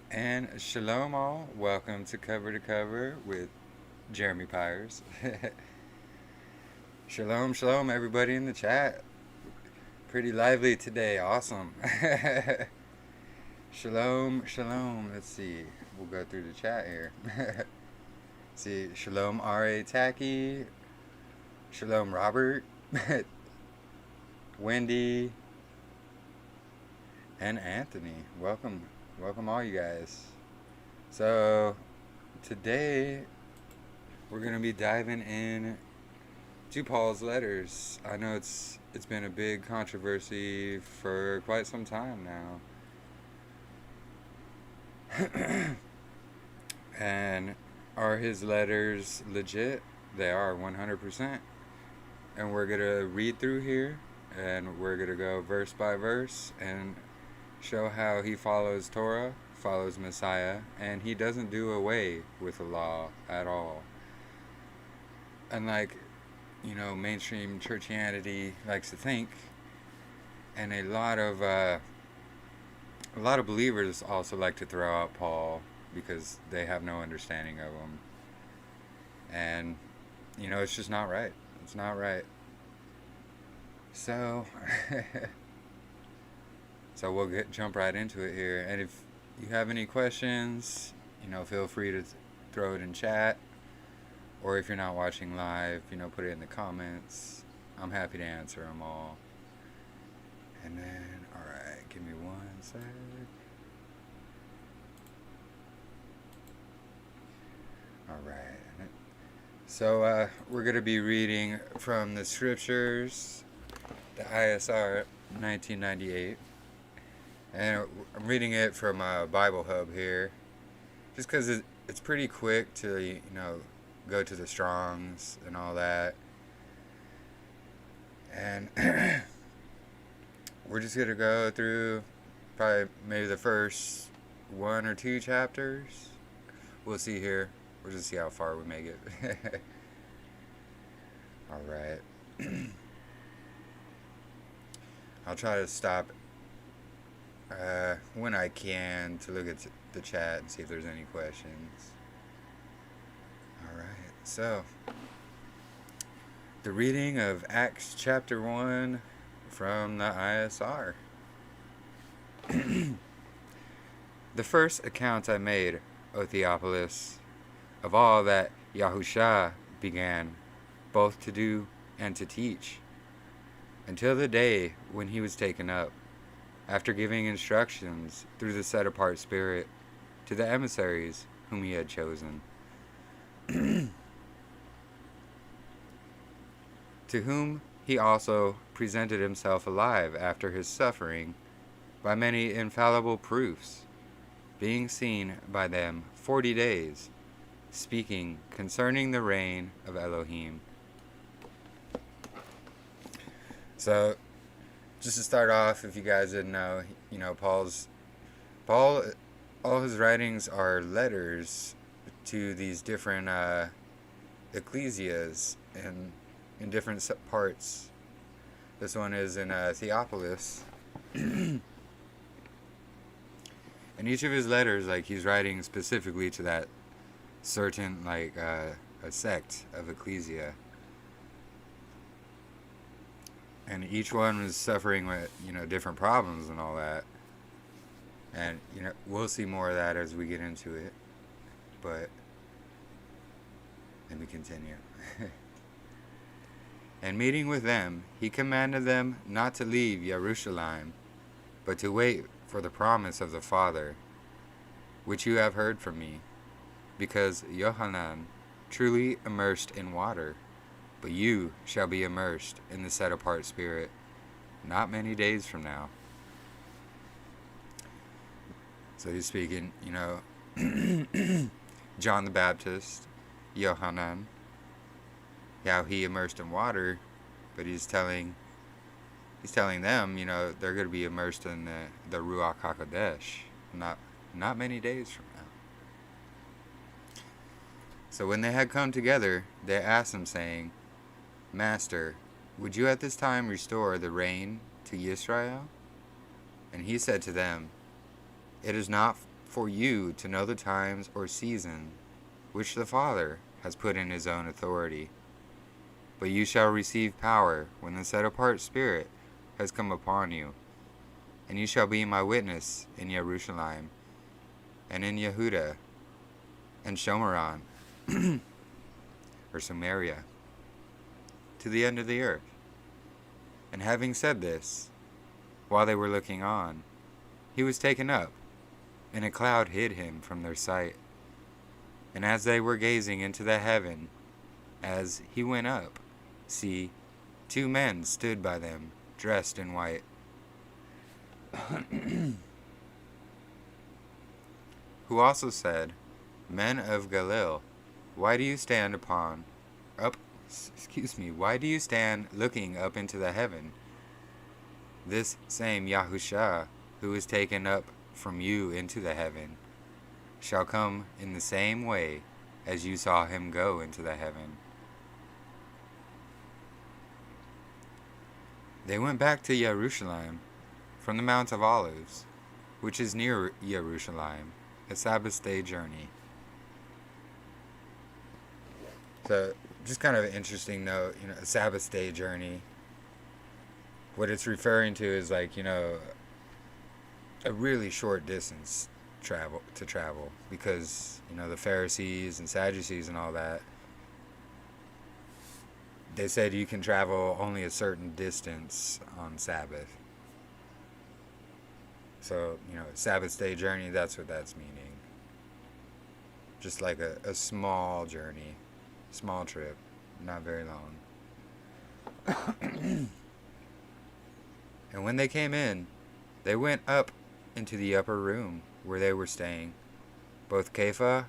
And shalom all. Welcome to Cover with Jeremy Pyers. Shalom, shalom, everybody in the chat. Pretty lively today. Awesome. Shalom, shalom. Let's see. We'll go through the chat here. See, shalom, R.A. Tacky. Shalom, Robert. Wendy. And Anthony. Welcome. Welcome, all you guys. So, today we're going to be diving in to Paul's letters. I know it's been a big controversy for quite some time now. And are his letters legit? They are 100%. And we're going to read through here and we're going to go verse by verse and show how he follows Torah, follows Messiah, and he doesn't do away with the law at all. Unlike, mainstream churchianity likes to think, and a lot of believers also like to throw out Paul because they have no understanding of him, and it's just not right. It's not right. So, so we'll jump right into it here. And if you have any questions, feel free to throw it in chat. Or if you're not watching live, put it in the comments. I'm happy to answer them all. And then, alright, give me one sec. Alright. So, we're going to be reading from the scriptures, the ISR 1998. And I'm reading it from Bible Hub here. Just because it's pretty quick to, go to the Strongs and all that. And we're just going to go through probably maybe the first one or two chapters. We'll see here. We'll just see how far we make it. Alright. I'll try to stop when I can to look at the chat and see if there's any questions. Alright, so the reading of Acts chapter 1 from the ISR. The first account I made, O Theophilus, of all that Yahusha began both to do and to teach, until the day when he was taken up, after giving instructions through the set-apart Spirit to the emissaries whom he had chosen. To whom he also presented himself alive after his suffering by many infallible proofs, being seen by them 40 days, speaking concerning the reign of Elohim. So, just to start off, if you guys didn't know, Paul, all his writings are letters to these different ecclesias and in different parts. This one is in Theophilus. And each of his letters, he's writing specifically to that certain, a sect of ecclesia. And each one was suffering with, different problems and all that. And, we'll see more of that as we get into it. But, let me continue. And meeting with them, he commanded them not to leave Jerusalem, but to wait for the promise of the Father, which you have heard from me, because Yohanan truly immersed in water, but you shall be immersed in the set-apart Spirit, not many days from now. So he's speaking, John the Baptist, Yohanan, how he immersed in water, but he's telling them, they're going to be immersed in the Ruach HaKodesh, not many days from now. So when they had come together, they asked him, saying, Master, would you at this time restore the reign to Israel? And he said to them, It is not for you to know the times or season which the Father has put in his own authority. But you shall receive power when the set-apart Spirit has come upon you, and you shall be my witness in Jerusalem, and in Yehuda, and Shomeron, or Samaria, to the end of the earth. And having said this, while they were looking on, he was taken up, and a cloud hid him from their sight. And as they were gazing into the heaven, as he went up, see, 2 men stood by them, dressed in white, who also said, Men of Galilee, why do you stand looking up into the heaven? This same Yahusha, who is taken up from you into the heaven, shall come in the same way as you saw him go into the heaven. They went back to Jerusalem from the Mount of Olives, which is near Jerusalem, a Sabbath day journey. So, just kind of an interesting note, a Sabbath day journey. What it's referring to is a really short distance to travel, because, the Pharisees and Sadducees and all that, they said you can travel only a certain distance on Sabbath. So, Sabbath day journey, that's what that's meaning. Just like a small journey. Small trip, not very long. And when they came in, they went up into the upper room where they were staying, both Kepha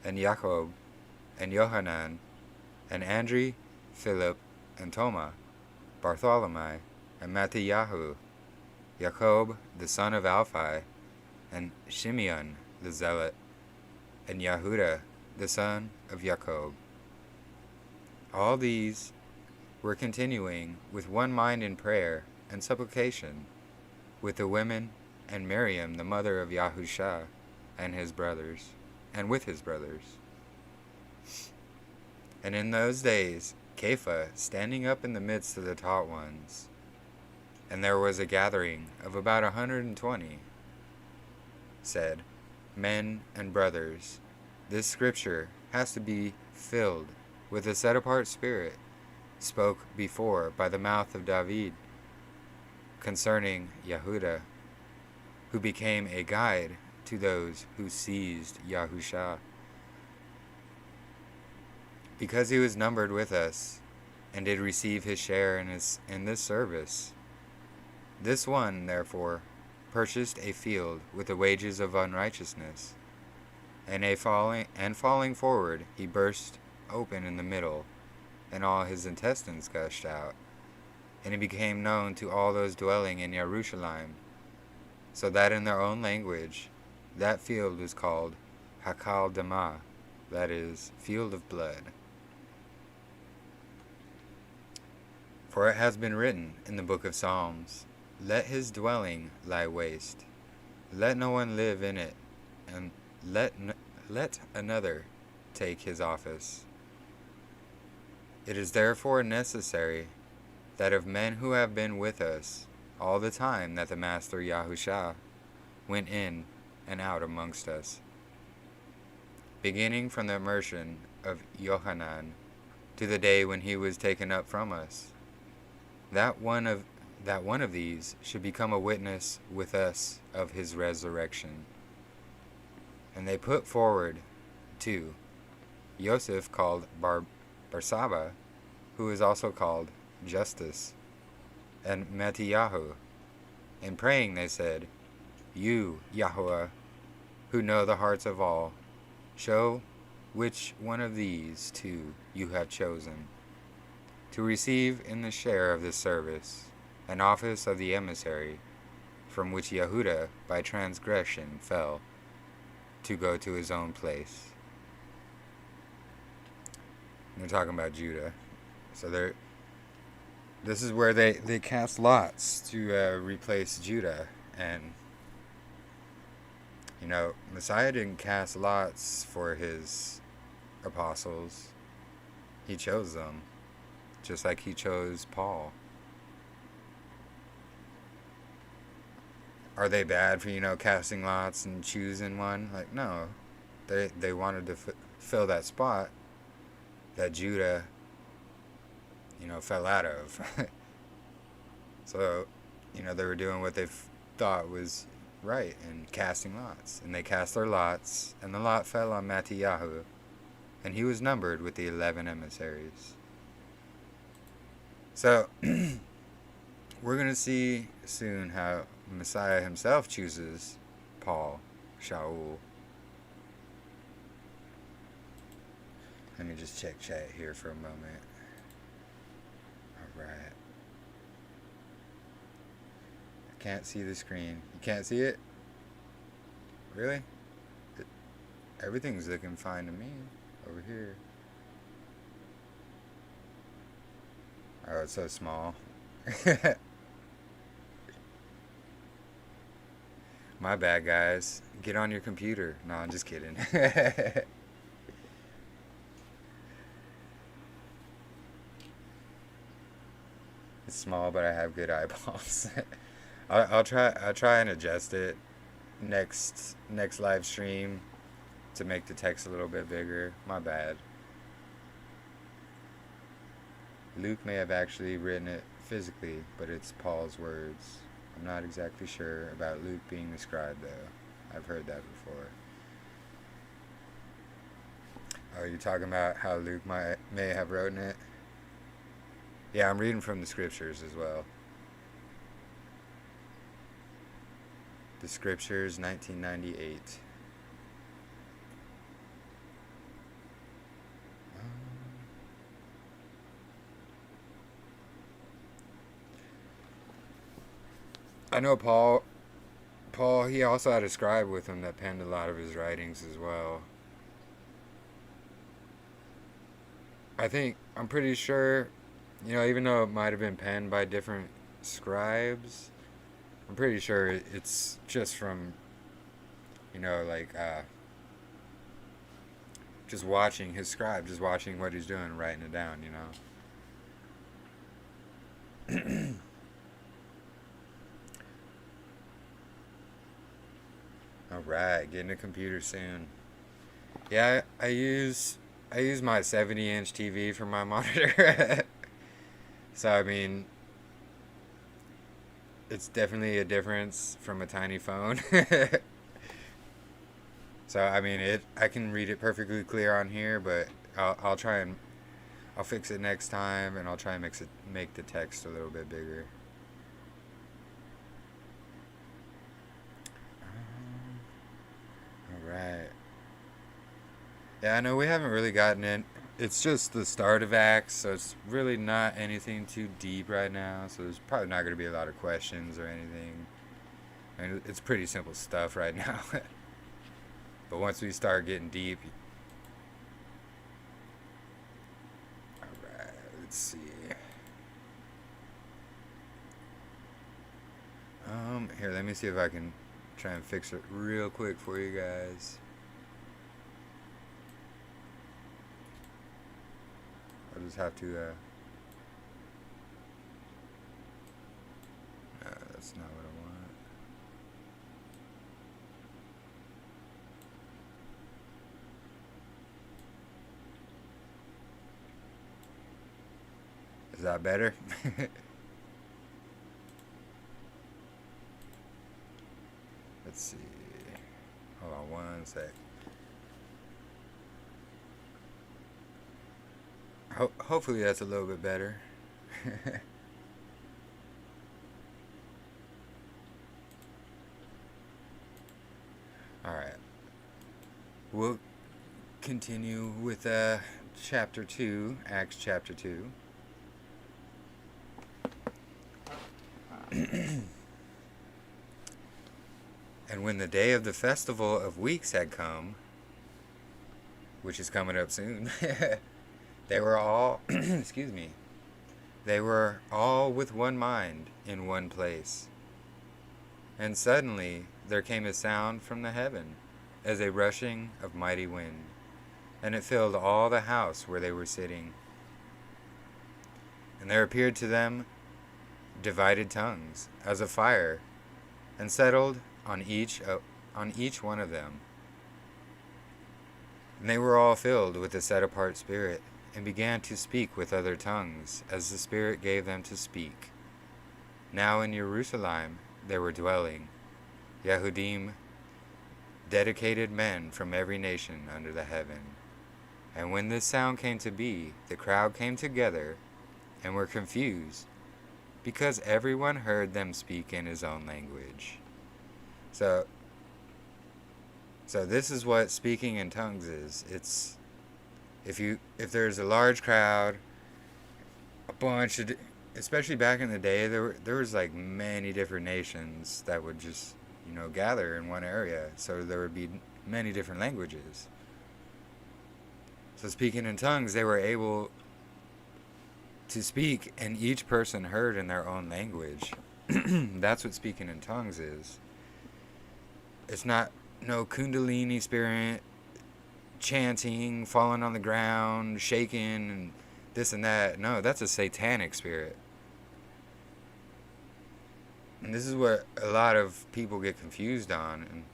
and Jacob and Yohanan and Andrew, Philip and Thomas, Bartholomew and Matthiyahu, Jacob the son of Alphae, and Shimeon the zealot, and Yehuda the son of Jacob. All these were continuing with one mind in prayer and supplication with the women and Miriam, the mother of Yahusha, and with his brothers. And in those days, Kepha, standing up in the midst of the taught ones, and there was a gathering of about 120, said, Men and brothers, this scripture has to be filled with a set-apart spirit, spoke before by the mouth of David, concerning Yehuda, who became a guide to those who seized Yahusha, because he was numbered with us, and did receive his share in this service. This one, therefore, purchased a field with the wages of unrighteousness, and falling forward, he burst open in the middle, and all his intestines gushed out, and he became known to all those dwelling in Jerusalem, so that in their own language that field was called Hakal Dama, that is, field of blood. For it has been written in the book of Psalms, Let his dwelling lie waste, let no one live in it, and let another take his office. It is therefore necessary that of men who have been with us all the time that the Master Yahusha went in and out amongst us, beginning from the immersion of Yohanan to the day when he was taken up from us, that one of these should become a witness with us of his resurrection. And they put forward 2, Joseph called Barsaba, who is also called Justus, and Matthiyahu. In praying they said, You, Yahweh, who know the hearts of all, show which one of these 2 you have chosen, to receive in the share of this service an office of the emissary, from which Yehuda by transgression fell, to go to his own place. They're talking about Judah. So this is where they cast lots to replace Judah. And Messiah didn't cast lots for his apostles. He chose them, just like he chose Paul. Are they bad for, casting lots and choosing one? Like, no. They wanted to fill that spot that Judah, fell out of. So, they were doing what they thought was right and casting lots. And they cast their lots, and the lot fell on Mattiyahu, and he was numbered with the 11 emissaries. So, we're going to see soon how Messiah himself chooses Paul, Shaul. Let me just check chat here for a moment. Alright. I can't see the screen. You can't see it? Really? Everything's looking fine to me over here. Oh, it's so small. My bad, guys. Get on your computer. No, I'm just kidding. It's small, but I have good eyeballs. I'll try and adjust it next live stream to make the text a little bit bigger. My bad. Luke may have actually written it physically, but it's Paul's words. I'm not exactly sure about Luke being the scribe, though. I've heard that before. Oh, you're talking about how Luke may have written it? Yeah, I'm reading from the scriptures as well. The Scriptures, 1998. I know Paul, he also had a scribe with him that penned a lot of his writings as well. I'm pretty sure, even though it might have been penned by different scribes, I'm pretty sure it's just from, just watching his scribe, just watching what he's doing, writing it down, Alright, getting a computer soon. Yeah, I use my 70-inch TV for my monitor. So, I mean, it's definitely a difference from a tiny phone. So, I mean, I can read it perfectly clear on here, but I'll try and I'll fix it next time, and I'll try and make the text a little bit bigger. Alright. Yeah, I know we haven't really gotten in. It's just the start of Acts, so it's really not anything too deep right now. So there's probably not going to be a lot of questions or anything. I mean, it's pretty simple stuff right now. But once we start getting deep. Alright, let's see. Here, let me see if I can try and fix it real quick for you guys. I'll just have to, no, that's not what I want. Is that better? Let's see. Hold on one sec. Hopefully that's a little bit better. Alright. We'll continue with chapter 2, Acts chapter 2. And when the day of the festival of weeks had come, which is coming up soon, they were all, excuse me, they were all with one mind in one place. And suddenly there came a sound from the heaven, as a rushing of mighty wind, and it filled all the house where they were sitting. And there appeared to them divided tongues, as of fire, and settled on each one of them. And they were all filled with the set-apart Spirit, and began to speak with other tongues, as the Spirit gave them to speak. Now in Jerusalem there were dwelling Yehudim, dedicated men from every nation under the heaven. And when this sound came to be, the crowd came together and were confused, because everyone heard them speak in his own language. So this is what speaking in tongues is. It's if there's a large crowd, a bunch of, especially back in the day, there was like many different nations that would just gather in one area. So there would be many different languages. So speaking in tongues, they were able to speak, and each person heard in their own language. That's what speaking in tongues is. It's not no kundalini spirit, chanting, falling on the ground, shaking, and this and that. No, that's a satanic spirit. And this is what a lot of people get confused on.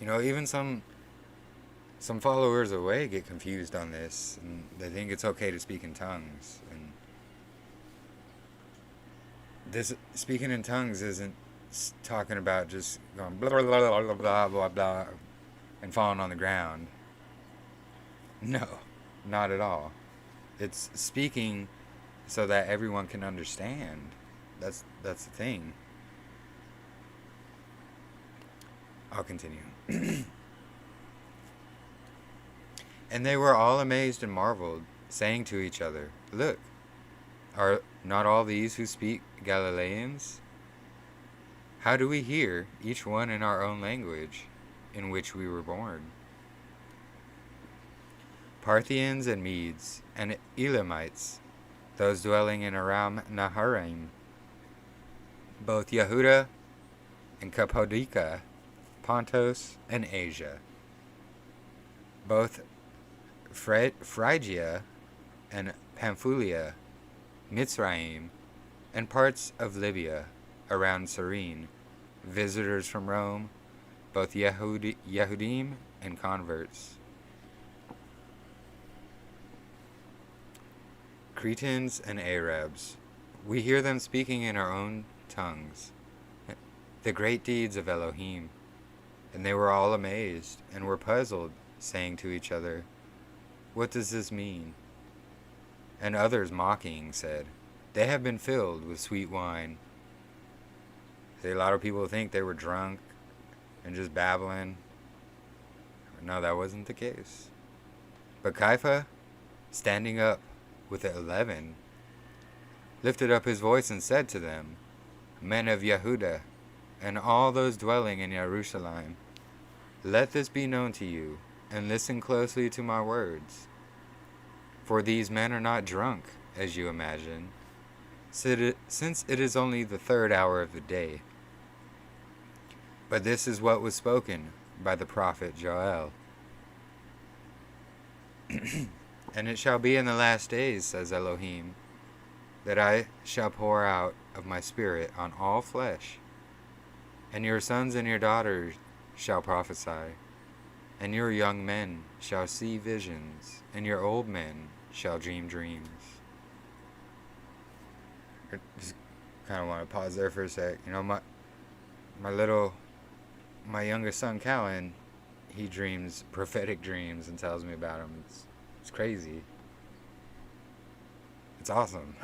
And even some followers of Way get confused on this, and they think it's okay to speak in tongues. And this speaking in tongues isn't talking about just going blah blah blah blah blah blah blah and falling on the ground. No, not at all. It's speaking so that everyone can understand. That's the thing. I'll continue. And they were all amazed and marveled, saying to each other, "Look, are not all these who speak Galileans? How do we hear, each one in our own language, in which we were born?" Parthians and Medes and Elamites, those dwelling in Aram Naharaim, both Yehuda and Cappadocia, Pontus and Asia, both Phrygia and Pamphylia, Mitzrayim, and parts of Libya around Cyrene, visitors from Rome, both Yehudim and converts, Cretans and Arabs. We hear them speaking in our own tongues the great deeds of Elohim. And they were all amazed and were puzzled, saying to each other, "What does this mean?" And others, mocking, said, "They have been filled with sweet wine." See, a lot of people think they were drunk and just babbling. No, that wasn't the case. But Caiaphas, standing up with the 11, lifted up his voice and said to them, "Men of Yehuda, and all those dwelling in Jerusalem, let this be known to you, and listen closely to my words. For these men are not drunk, as you imagine, since it is only the 3rd hour of the day. But this is what was spoken by the prophet Joel. And it shall be in the last days, says Elohim, that I shall pour out of my spirit on all flesh, and your sons and your daughters shall prophesy, and your young men shall see visions, and your old men shall dream dreams." I just kind of want to pause there for a sec. My youngest son, Callan, he dreams prophetic dreams and tells me about them. It's crazy. It's awesome.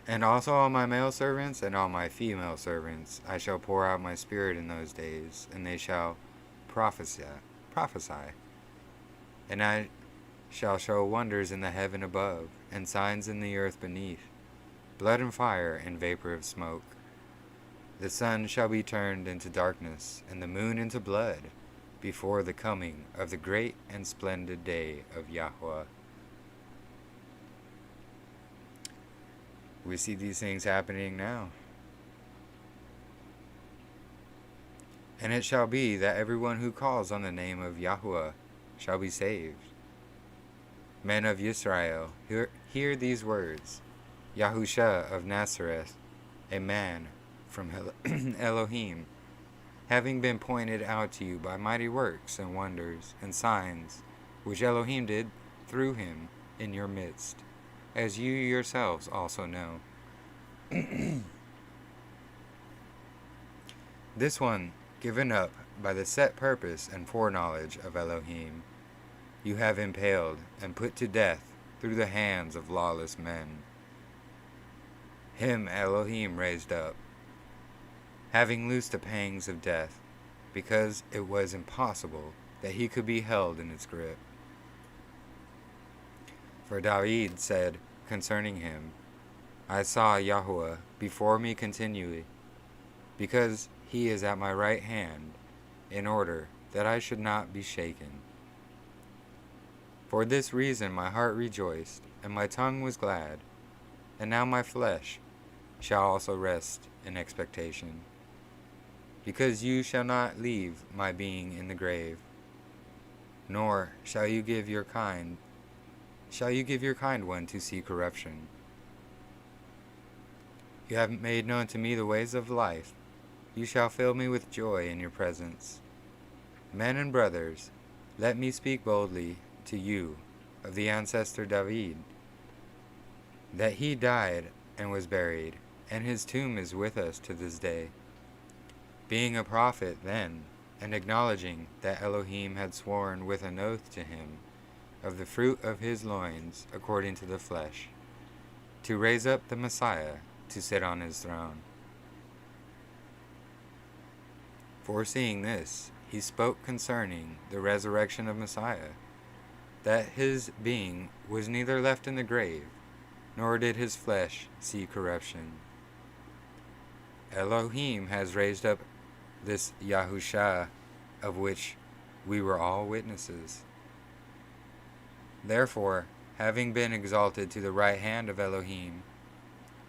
"And also on my male servants and on my female servants I shall pour out my spirit in those days, and they shall prophesy. And I shall show wonders in the heaven above, and signs in the earth beneath, blood and fire and vapor of smoke. The sun shall be turned into darkness, and the moon into blood, before the coming of the great and splendid day of Yahweh." We see these things happening now. And it shall be that everyone who calls on the name of Yahuwah shall be saved. Men of Israel, hear these words. Yahusha of Nazareth, a man from Elohim, having been pointed out to you by mighty works and wonders and signs, which Elohim did through him in your midst, as you yourselves also know. This one, given up by the set purpose and foreknowledge of Elohim, you have impaled and put to death through the hands of lawless men. Him Elohim raised up, having loosed the pangs of death, because it was impossible that he could be held in its grip. For David said concerning him, I saw Yahuwah before me continually, because he is at my right hand, in order that I should not be shaken. For this reason my heart rejoiced, and my tongue was glad, and now my flesh shall also rest in expectation. Because you shall not leave my being in the grave, nor shall you give your kind one to see corruption. You have made known to me the ways of life. You shall fill me with joy in your presence. Men and brothers, let me speak boldly to you of the ancestor David, that he died and was buried, and his tomb is with us to this day. Being a prophet then, and acknowledging that Elohim had sworn with an oath to him of the fruit of his loins according to the flesh, to raise up the Messiah to sit on his throne. Foreseeing this, he spoke concerning the resurrection of Messiah, that his being was neither left in the grave, nor did his flesh see corruption. Elohim has raised up this Yahusha, of which we were all witnesses. Therefore, having been exalted to the right hand of Elohim,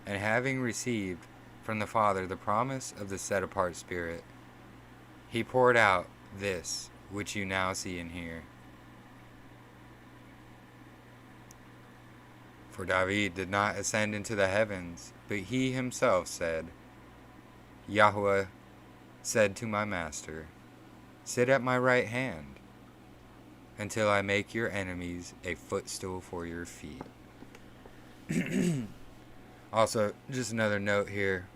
and having received from the Father the promise of the set-apart Spirit, he poured out this which you now see and hear. For David did not ascend into the heavens, but he himself said, Yahuwah said to my master, sit at my right hand, until I make your enemies a footstool for your feet. Also, just another note here.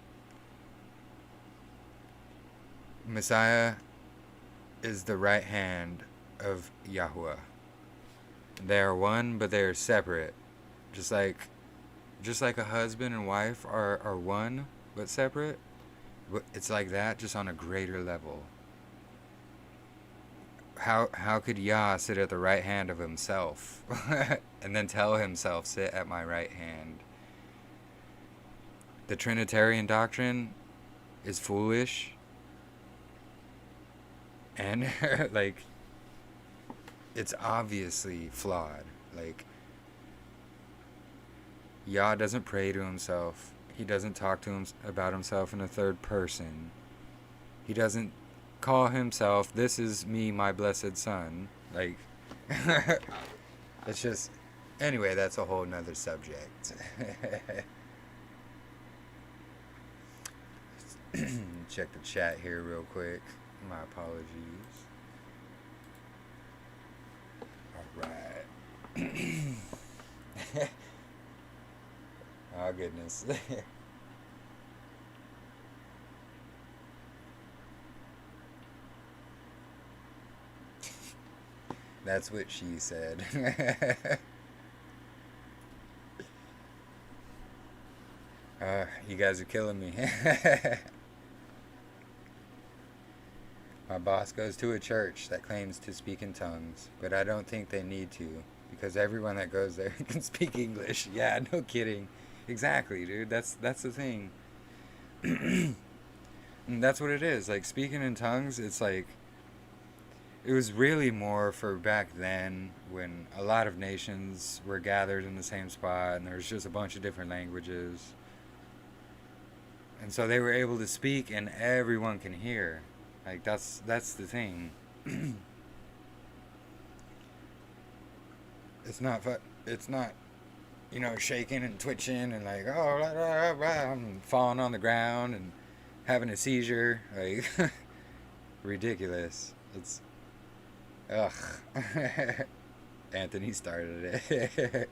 Messiah is the right hand of Yahuwah. They are one, but they are separate. Just like a husband and wife are one, but separate. It's like that, just on a greater level. How could Yah sit at the right hand of himself and then tell himself, sit at my right hand? The Trinitarian doctrine is foolish. And, like, it's obviously flawed. Like, Yah doesn't pray to himself. He doesn't talk to him about himself in a third person. He doesn't call himself, this is me, my blessed son. Like, it's just, anyway, that's a whole nother subject. Check the chat here real quick. My apologies. Alright. Oh, goodness. That's what she said. You guys are killing me. My boss goes to a church that claims to speak in tongues, but I don't think they need to, because everyone that goes there can speak English. Yeah, no kidding. Exactly, dude. That's the thing. And that's what it is. Like, speaking in tongues, it's like, it was really more for back then when a lot of nations were gathered in the same spot and there was just a bunch of different languages. And so they were able to speak and everyone can hear. Like that's the thing. It's not shaking and twitching and like oh blah, blah, blah, I'm falling on the ground and having a seizure like ridiculous. It's ugh. Anthony started it.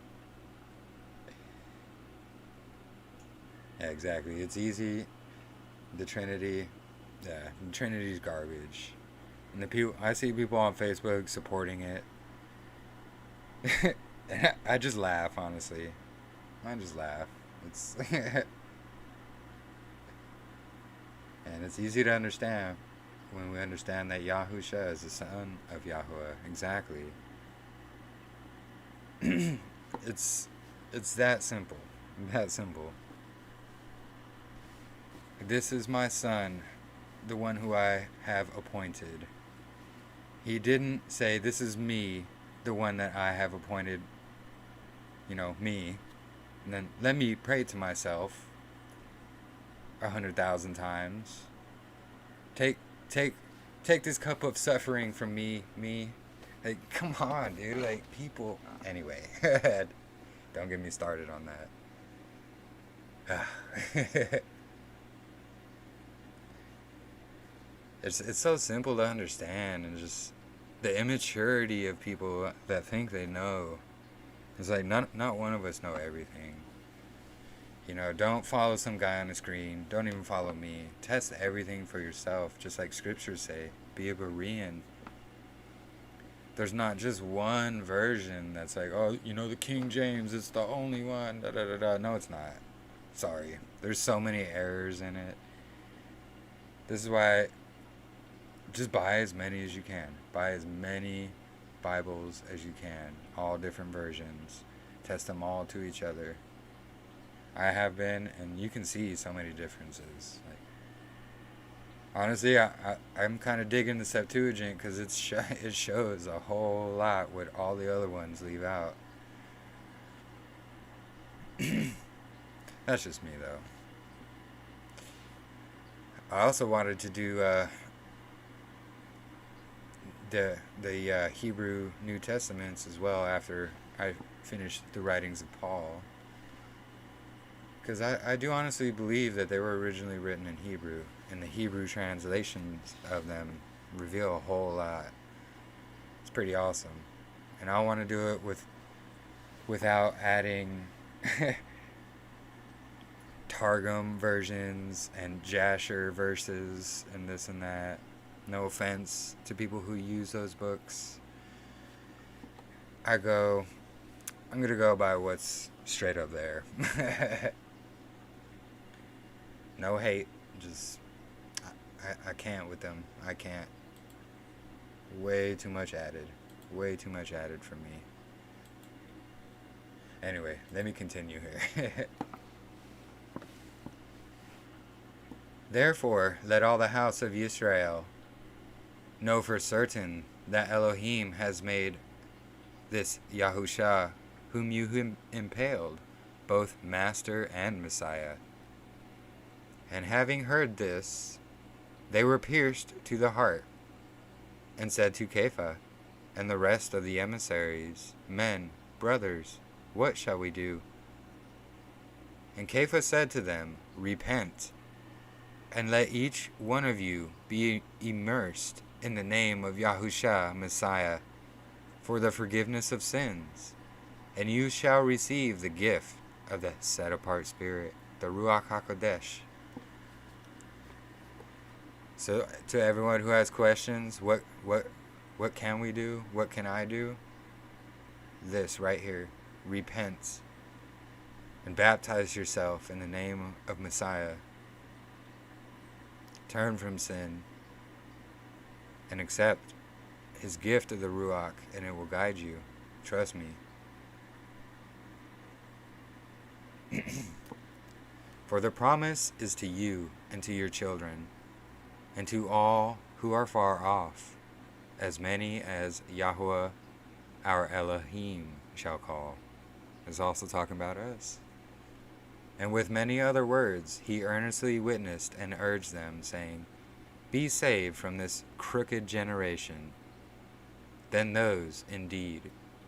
Yeah, exactly. It's easy. The Trinity, yeah, the Trinity's garbage. And the people, I see people on Facebook supporting it. I just laugh, honestly. I just laugh. It's and it's easy to understand when we understand that Yahusha is the son of Yahweh. Exactly. It's that simple. That simple. This is my son, the one who I have appointed. He didn't say, this is me, the one that I have appointed, me. And then let me pray to myself 100,000 times. Take this cup of suffering from me. Like, come on, dude. Like, people. Anyway, don't get me started on that. It's so simple to understand, and just the immaturity of people that think they know. It's like not one of us know everything. Don't follow some guy on the screen. Don't even follow me. Test everything for yourself, just like scriptures say. Be a Berean. There's not just one version that's like, oh, the King James, it's the only one. Da da da da. No, it's not. Sorry. There's so many errors in it. This is why just buy as many as you can. Buy as many Bibles as you can. All different versions. Test them all to each other. I have been, and you can see so many differences. Like, honestly, I'm kind of digging the Septuagint because it shows a whole lot what all the other ones leave out. That's just me, though. I also wanted to do the Hebrew New Testaments as well after I finished the writings of Paul. Because I do honestly believe that they were originally written in Hebrew, and the Hebrew translations of them reveal a whole lot. It's pretty awesome. And I want to do it without adding Targum versions and Jasher verses and this and that. No offense to people who use those books. I'm going to go by what's straight up there. No hate. Just, I can't with them. I can't. Way too much added. Way too much added for me. Anyway, let me continue here. Therefore, let all the house of Israel know for certain that Elohim has made this Yahusha, whom you impaled, both Master and Messiah. And having heard this, they were pierced to the heart, and said to Kepha and the rest of the emissaries, Men, brothers, what shall we do? And Kepha said to them, Repent, and let each one of you be immersed in the name of Yahusha, Messiah, for the forgiveness of sins, and you shall receive the gift of the set-apart Spirit, the Ruach HaKodesh. So, to everyone who has questions, what can we do? What can I do? This right here. Repent and baptize yourself in the name of Messiah. Turn from sin and accept his gift of the Ruach, and it will guide you. Trust me. For the promise is to you and to your children, and to all who are far off, as many as Yahweh our Elohim shall call. It's also talking about us. And with many other words he earnestly witnessed and urged them, saying, Be saved from this crooked generation. Then those, indeed,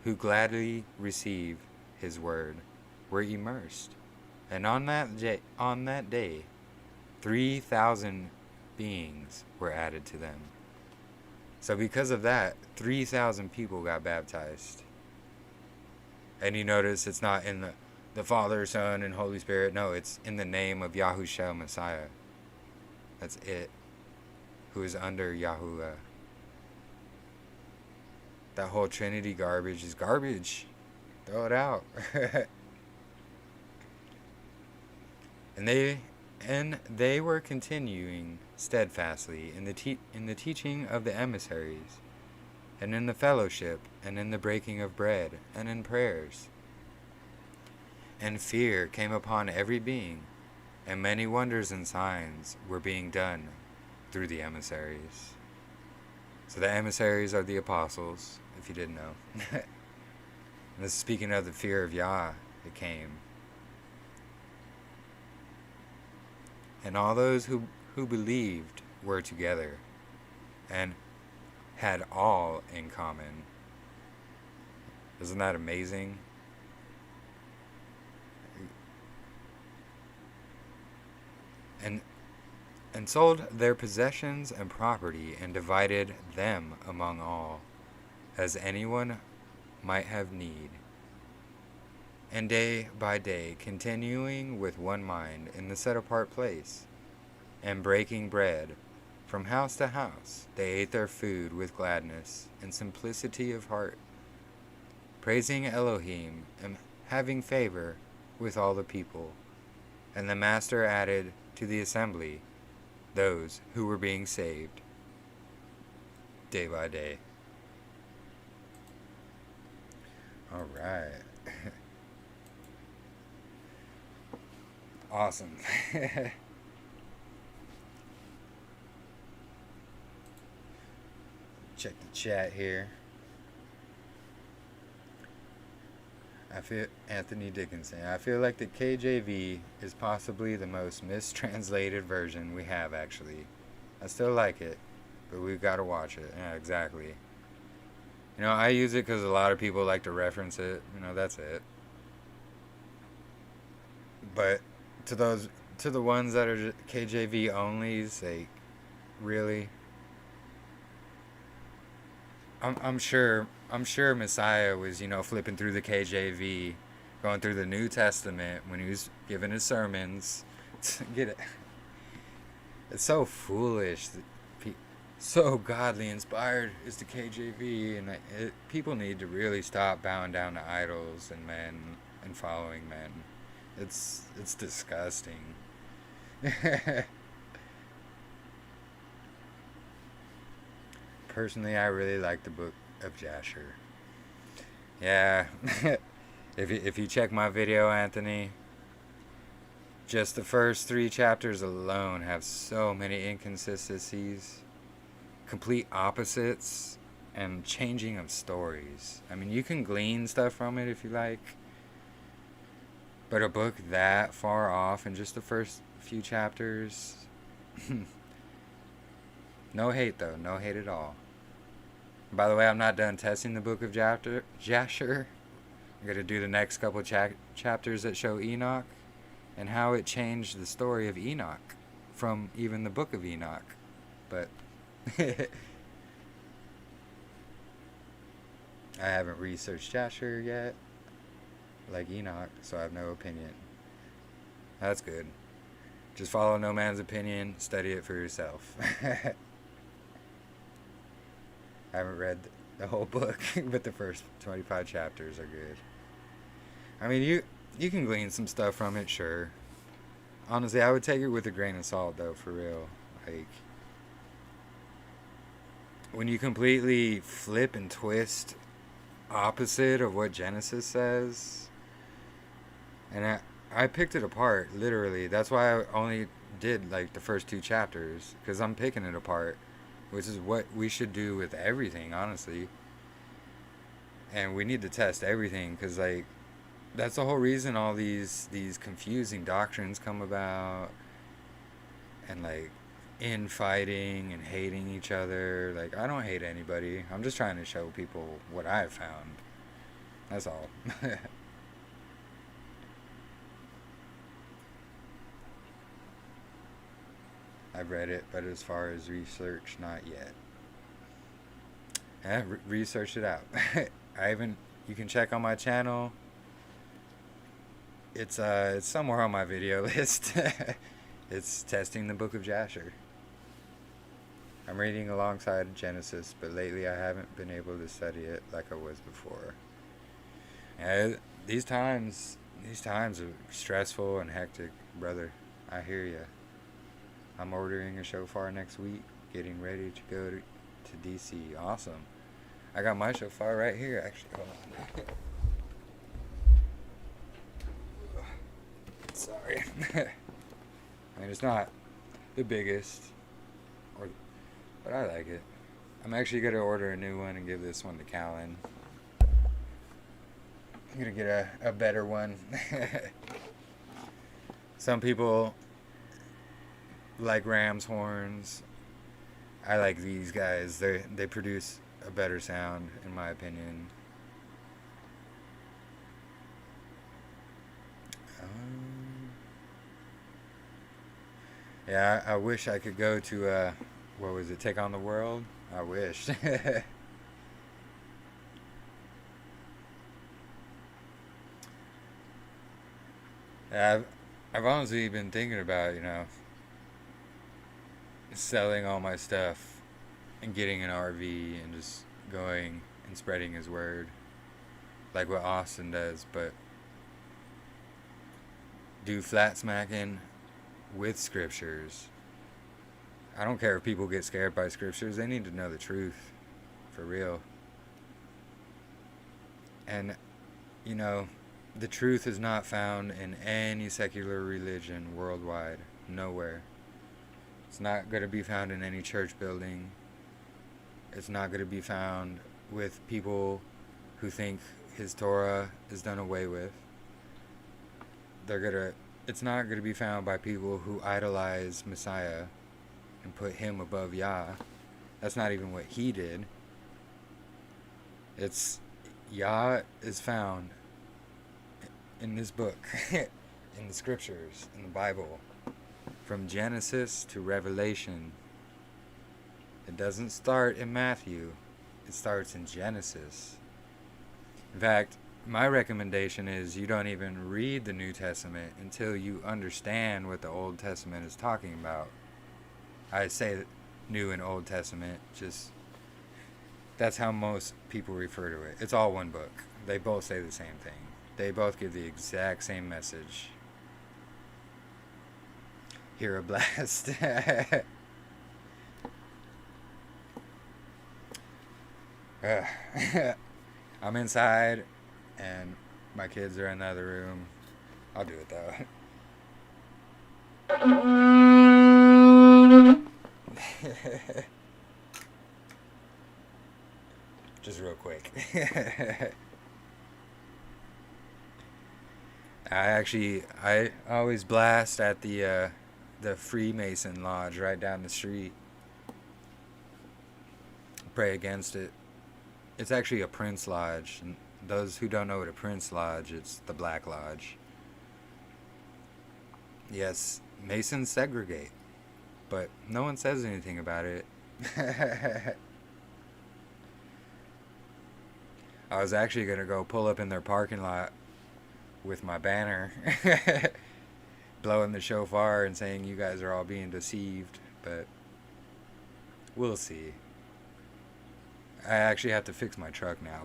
who gladly receive his word were immersed. And on that day 3,000 beings were added to them. So because of that, 3,000 people got baptized. And you notice it's not in the Father, Son, and Holy Spirit. No, it's in the name of Yahushua Messiah. That's it. Who is under Yahuwah. That whole Trinity garbage is garbage. Throw it out. And they were continuing steadfastly in the teaching of the emissaries, and in the fellowship, and in the breaking of bread, and in prayers. And fear came upon every being, and many wonders and signs were being done through the emissaries. So the emissaries are the apostles, if you didn't know. And this is speaking of the fear of Yah that came. And all those who believed were together and had all in common. Isn't that amazing? And sold their possessions and property and divided them among all, as anyone might have need. And day by day, continuing with one mind in the set-apart place, and breaking bread, from house to house, they ate their food with gladness and simplicity of heart, praising Elohim and having favor with all the people. And the Master added to the assembly those who were being saved day by day. All right. Awesome. Check the chat here. Anthony Dickinson. I feel like the KJV is possibly the most mistranslated version we have, actually. I still like it, but we've got to watch it. Yeah, exactly. You know, I use it because a lot of people like to reference it. You know, that's it. But to the ones that are KJV onlys, like, really? I'm sure Messiah was, flipping through the KJV, going through the New Testament when he was giving his sermons. Get it? It's so foolish. So godly inspired is the KJV, and people need to really stop bowing down to idols and men and following men. It's disgusting. Personally, I really like the book of Jasher. Yeah, if you check my video, Anthony, just the first 3 chapters alone have so many inconsistencies, complete opposites, and changing of stories. I mean, you can glean stuff from it if you like, but a book that far off in just the first few chapters, no hate though, no hate at all. By the way, I'm not done testing the book of Jasher. I'm going to do the next couple chapters that show Enoch and how it changed the story of Enoch from even the book of Enoch. But I haven't researched Jasher yet, like Enoch, so I have no opinion. That's good. Just follow no man's opinion, study it for yourself. I haven't read the whole book, but the first 25 chapters are good. I mean, you can glean some stuff from it, sure. Honestly, I would take it with a grain of salt, though, for real. Like, when you completely flip and twist opposite of what Genesis says, and I picked it apart, literally. That's why I only did, like, the first 2 chapters, because I'm picking it apart. Which is what we should do with everything, honestly. And we need to test everything, because, like, that's the whole reason all these confusing doctrines come about, and like infighting and hating each other. Like, I don't hate anybody. I'm just trying to show people what I've found. That's all. I've read it, but as far as research, not yet. Research it out. I haven't. You can check on my channel. It's somewhere on my video list. It's testing the Book of Jasher. I'm reading alongside Genesis, but lately I haven't been able to study it like I was before. And these times are stressful and hectic, brother. I hear ya. I'm ordering a shofar next week, getting ready to go to DC. Awesome. I got my shofar right here, actually. Hold on. Sorry. I mean, it's not the biggest, but I like it. I'm actually going to order a new one and give this one to Callan. I'm going to get a better one. Some people like ram's horns. I like these guys. They produce a better sound, in my opinion. Yeah, I wish I could go to, what was it, Take on the World? I wish. I've honestly been thinking about, selling all my stuff and getting an RV and just going and spreading his word like what Austin does, but do flat smacking with scriptures. I don't care if people get scared by scriptures. They need to know the truth, for real. And, the truth is not found in any secular religion worldwide. Nowhere. It's not going to be found in any church building. It's not going to be found with people who think his Torah is done away with. It's not going to be found by people who idolize Messiah and put him above Yah. That's not even what he did. It's Yah is found in this book, in the scriptures, in the Bible, from Genesis to Revelation. It doesn't start in Matthew. It starts in Genesis. In fact, my recommendation is you don't even read the New Testament until you understand what the Old Testament is talking about. I say New and Old Testament, just that's how most people refer to it. It's all one book. They both say the same thing. They both give the exact same message. Hear a blast. I'm inside and my kids are in the other room. I'll do it though. Just real quick. I always blast at the Freemason Lodge right down the street. Pray against it. It's actually a Prince Lodge. And those who don't know what a Prince Lodge, it's the Black Lodge. Yes, Masons segregate, but no one says anything about it. I was actually going to go pull up in their parking lot with my banner, blowing the shofar and saying you guys are all being deceived, but we'll see. I actually have to fix my truck now.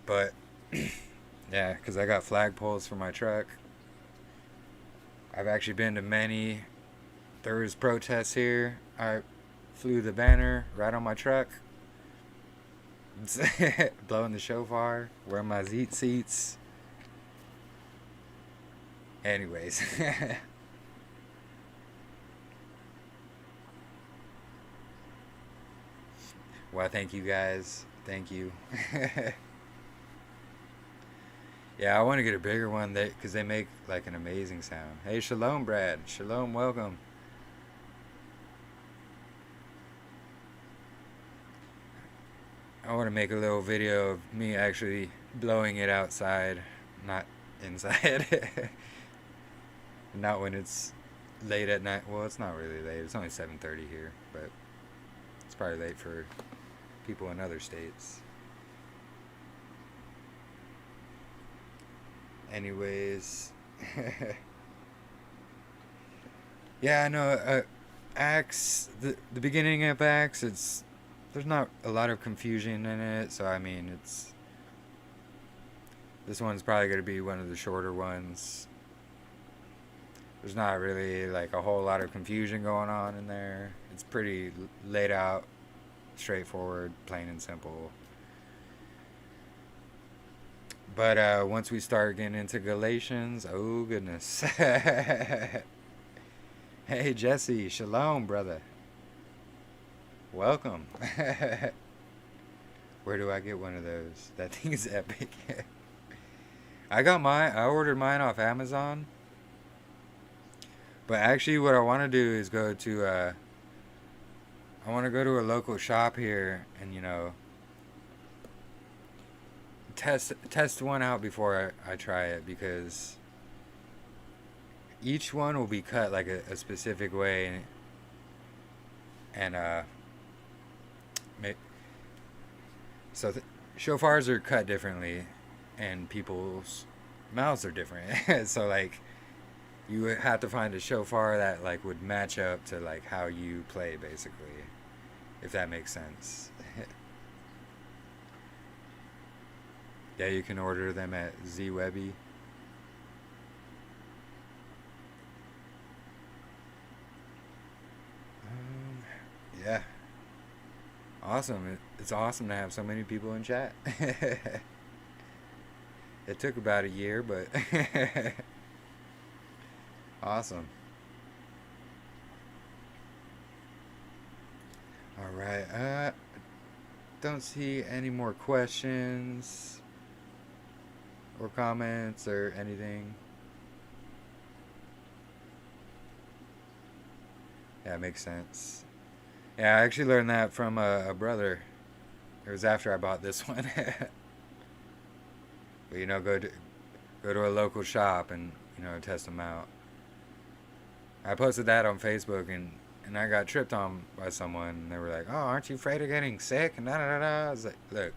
But yeah, because I got flagpoles for my truck. I've actually been to many. There was protests here. I flew the banner right on my truck. Blowing the shofar. Wearing my Zeet seats. Anyways. Well, thank you guys. Thank you. Yeah, I want to get a bigger one because they make like an amazing sound. Hey, shalom, Brad. Shalom, welcome. I want to make a little video of me actually blowing it outside, not inside. Not when it's late at night. Well, it's not really late. It's only 7:30 here, but it's probably late for people in other states. Anyways, yeah, I know. Axe, the beginning of Axe, there's not a lot of confusion in it, so I mean, this one's probably gonna be one of the shorter ones. There's not really like a whole lot of confusion going on in there. It's pretty laid out, straightforward, plain and simple. But once we start getting into Galatians, oh goodness. Hey Jesse, shalom, brother. Welcome. Where do I get one of those? That thing is epic. I ordered mine off Amazon. But actually what I want to do is I want to go to a local shop here and, test one out before I try it, because each one will be cut like a specific way, and so shofars are cut differently and people's mouths are different. So like you would have to find a shofar that like would match up to like how you play, basically, if that makes sense. Yeah, you can order them at ZWebby. Yeah, awesome. It's awesome to have so many people in chat. It took about a year, but awesome. All right. Don't see any more questions or comments or anything. Yeah, it makes sense. Yeah, I actually learned that from a brother. It was after I bought this one. But go to a local shop and test them out. I posted that on Facebook, and I got tripped on by someone. And they were like, "Oh, aren't you afraid of getting sick?" And da da da. I was like, "Look,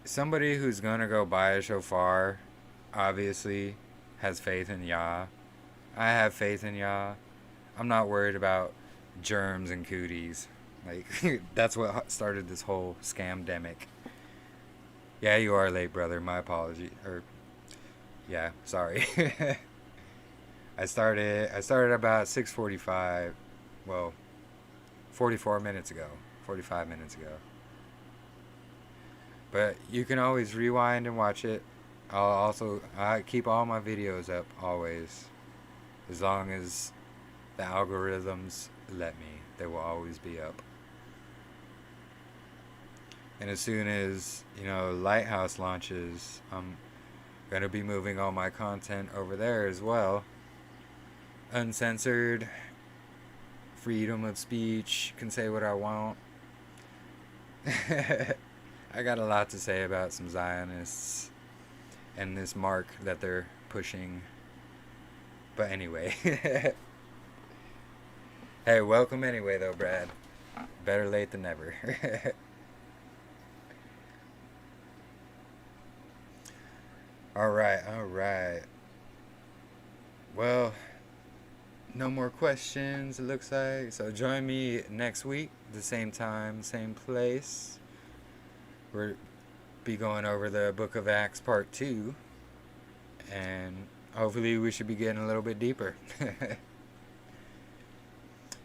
somebody who's gonna go buy a shofar obviously has faith in Yah. I have faith in Yah. I'm not worried about germs and cooties. Like that's what started this whole scamdemic." Yeah, you are late, brother. My apology. Or yeah, sorry. I started about 6:45. Well, 44 minutes ago. 45 minutes ago. But you can always rewind and watch it. I keep all my videos up always. As long as the algorithms let me, they will always be up. And as soon as, Lighthouse launches, I'm going to be moving all my content over there as well. Uncensored, freedom of speech, can say what I want. I got a lot to say about some Zionists and this mark that they're pushing. But anyway. Hey, welcome anyway though, Brad. Better late than never. Alright. Well, no more questions, it looks like. So join me next week, the same time, same place. We'll be going over the Book of Acts Part 2. And hopefully we should be getting a little bit deeper.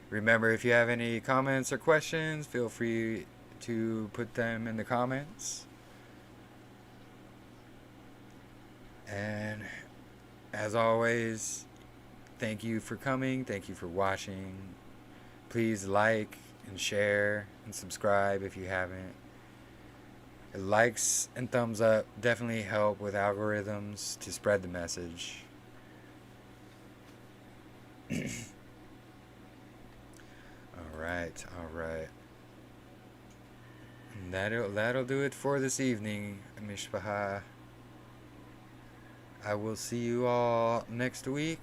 Remember, if you have any comments or questions, feel free to put them in the comments. And as always, thank you for coming. Thank you for watching. Please like and share and subscribe if you haven't. Likes and thumbs up definitely help with algorithms to spread the message. Alright. And that'll do it for this evening, Mishpaha. I will see you all next week.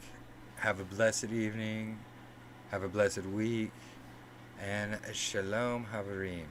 Have a blessed evening. Have a blessed week. And Shalom Havarim.